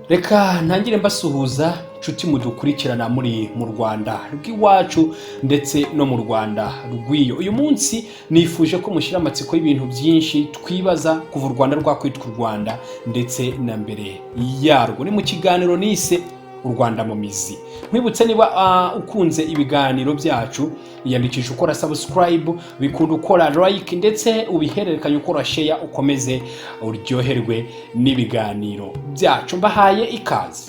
Reka ntangire mbasuhuza nshuti mudukurikirana muri mu Rwanda rw'iwacu ndetse no mu Rwanda rw'iyo. Uyu munsi nifuje ko mushyira amatsiko y'ibintu byinshi twibaza kuva u Rwanda rwakwitwa u Rwanda ndetse na mbere yarwo. Ni mu kiganiro nise u Rwanda mu mizi. Mwibutse niba ukunze ibiganiro byacu yandikisha ukora subscribe, bikunda ukora like ndetse ubihererekanya ukora share, ukomeze uryoherwe n'ibiganiro byacu. Mbahaye ikaze.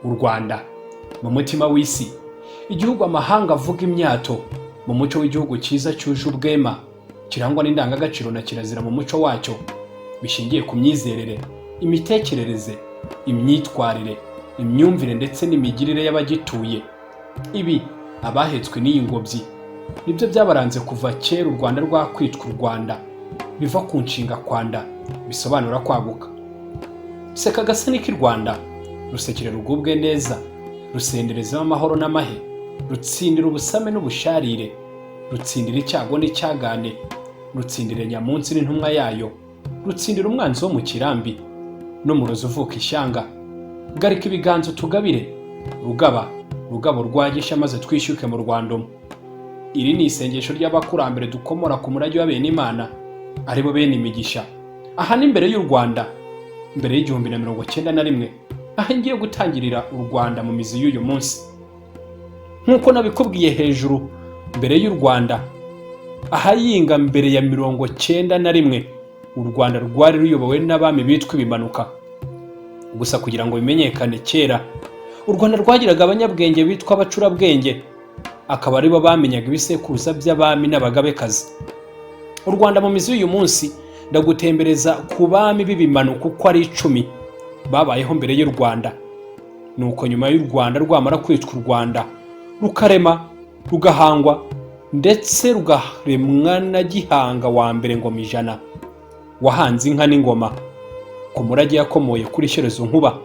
U Rwanda mu mutima w'isi, igihugu amahanga avuga imyato, mu muco w'igihugu cyiza cyuje ubwema, kirangwa n'indangagaciro na kirazira mu muco wacyo, bishingiye ku myizerere, imitekerereze, imyitwarire, imyumvire ndetse n'imigirire y'abagituye. Ibi abahetswe n'iyi ngobyi nibyo byabaranze kuva kera u Rwanda rwakwitwa u Rwanda, biva ku nshinga kwanda bisobanura kwaguka. Seka gasa n'iki Rwanda, rusekere rugubwe neza, rusenderezamo amahoro n'amahe, rutsindira ubusame n'ubusharire, rutsindira icyago n'icyagane, rutsindira nyamunsi n'intumwa yayo, rutsindira umwanzi wo mu kirambi n'umurozi uvuka ishyanga. Garika ibiganza tugabire, rugabo rwagisha maze twishyuke mu Rwanda. Iri ni isengesho ry'abakurambere dukomora ku murage wa bene Imana, aribo bene imigisha. Aha ni imbere y'u Rwanda, mbere y'igihumbi na 1991, aho ngiye gutangirira u Rwanda mu mizi y'uyu munsi. Nk'uko nabikubwiye hejuru, mbere y'u Rwanda, ahayinga mbere ya 1991, u Rwanda rwari ruyobowe n'abami bitwa ibimanuka. Gusa kugira ngo bimenyekane, kera u Rwanda rwagiraga abanyabwenge bitwa abacurabwenge, akaba aribo bamenyaga ibisekuruza by'abami n'abagabekazi. U Rwanda mu mizi y'uyu munsi ndagutembereza ku bami b'ibimanuka uko ari 10 babayeho mbere y'u Rwanda. Nuko nyuma y'u Rwanda rwamara kwitwa u Rwanda, rukarema, rugahangwa ndetse rugaremwa na Gihanga wa mbere Ngoma ijana, wahanze inka n'ingoma ku murage yakomoye kuri Shyerezo Nkuba,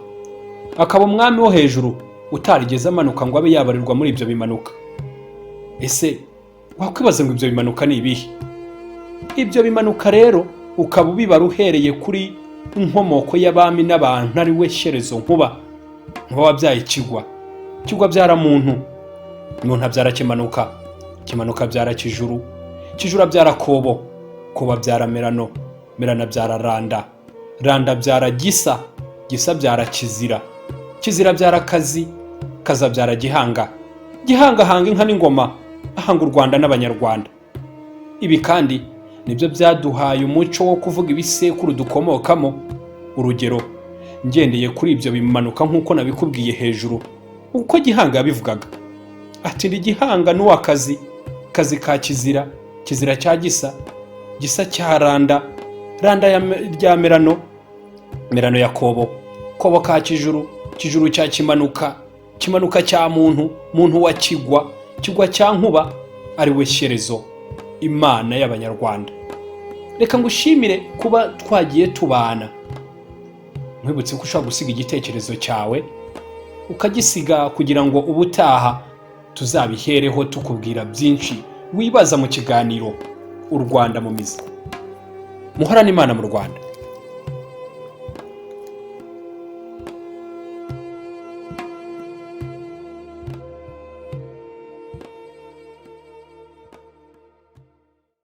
akaba umwami wo hejuru utarigeze amanuka ngo abe yabarirwa muri ibyo bimanuka. Ese wakwibaza ngo ibyo bimanuka ni ibihe? Ibyo bimanuka rero ukaba ubibara uhereye kuri inkomoko y'abami n'abantu, ari we Shyerezo Nkuba wabyaye Kigwa byara muntu abyara Kimanuka, Kimanuka byara Kijuru, Kijuru abyara Kobo, Kobo abyara Merano, Merano abyara Randa, Randa abyara Gisa, Gisa abyara Kizira, Kizira abyara Kazi, Kazi abyara Gihanga, Gihanga ahanga inka n'ingoma, ahanga u Rwanda n'abanyarwanda. Ibi kandi nibyo byaduhaye umuco wo kuvuga ibisekuru dukomokamo. Urugero, ngendeye kuri ibyo bimanuka nk'uko nabikubwiye hejuru, uko Gihanga yabivugaga ati ndi Gihanga n'uwa Kazi, Kazi ka Kizira, Kizira cya Gisa, Gisa cya Randa, Randa ya Merano, Merano ya Kobo, Kobo ka Kijuru, Kijuru cya Kimanuka, Kimanuka cya muntu, muntu wa Kigwa cya Nkuba, ari we Shyerezo, Imana y'abanyarwanda. Reka ngushimire kuba twagiye tubana. Mwibutse ko ushobora gusiga igitekerezo cyawe ukagisiga kugira ngo ubutaha tuzabihereho tukubwira byinshi wibaza mu kiganiro u Rwanda mu mizi. Muhorane Imana mu Rwanda.